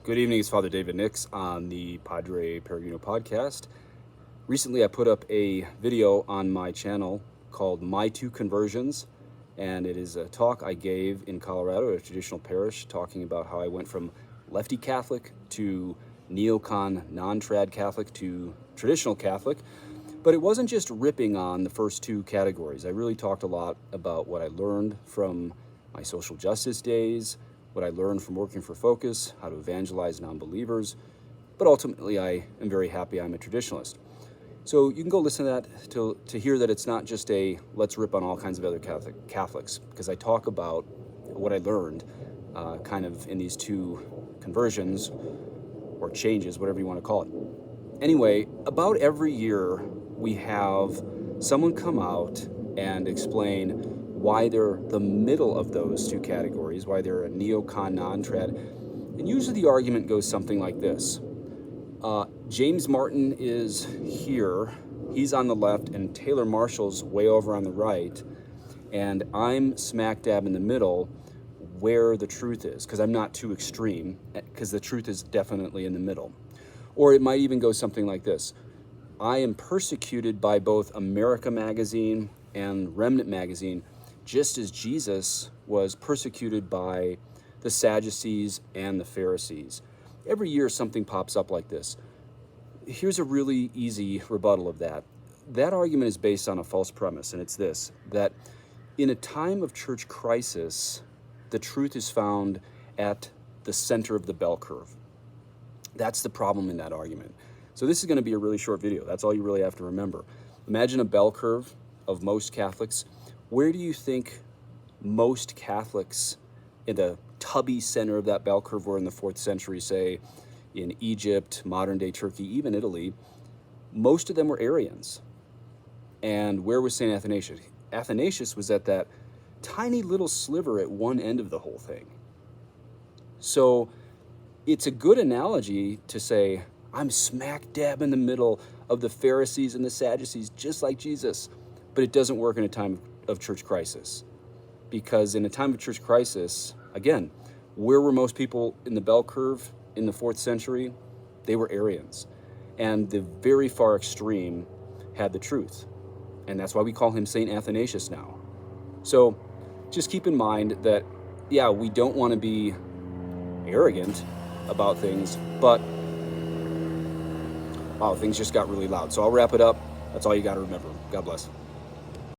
Good evening, it's Father David Nix on the Padre Peregrino podcast. Recently, I put up a video on my channel called My Two Conversions, and it is a talk I gave in Colorado at a traditional parish talking about how I went from lefty Catholic to neocon non-trad Catholic to traditional Catholic. But it wasn't just ripping on the first two categories. I really talked a lot about what I learned from my social justice days, what I learned from working for Focus, how to evangelize non-believers, but ultimately I am very happy I'm a traditionalist. So you can go listen to that to hear that it's not just a let's rip on all kinds of other Catholics, because I talk about what I learned kind of in these two conversions or changes, whatever you want to call it. Anyway, about every year we have someone come out and explain why they're the middle of those two categories, why they're a neocon non-trad. And usually the argument goes something like this. James Martin is here, he's on the left, and Taylor Marshall's way over on the right, and I'm smack dab in the middle where the truth is, because I'm not too extreme, because the truth is definitely in the middle. Or it might even go something like this. I am persecuted by both America Magazine and Remnant Magazine, just as Jesus was persecuted by the Sadducees and the Pharisees. Every year something pops up like this. Here's a really easy rebuttal of that. That argument is based on a false premise, and it's this, that in a time of church crisis, the truth is found at the center of the bell curve. That's the problem in that argument. So this is going to be a really short video. That's all you really have to remember. Imagine a bell curve of most Catholics. Where do you think most Catholics in the tubby center of that bell curve were in the 4th century, say in Egypt, modern day Turkey, even Italy? Most of them were Arians. And where was St. Athanasius? Athanasius was at that tiny little sliver at one end of the whole thing. So it's a good analogy to say, I'm smack dab in the middle of the Pharisees and the Sadducees, just like Jesus. But it doesn't work in a time of church crisis. Because in a time of church crisis, again, where were most people in the bell curve in the 4th century? They were Arians. And the very far extreme had the truth. And that's why we call him St. Athanasius now. So just keep in mind that, yeah, we don't want to be arrogant about things, but wow, things just got really loud. So I'll wrap it up. That's all you got to remember. God bless.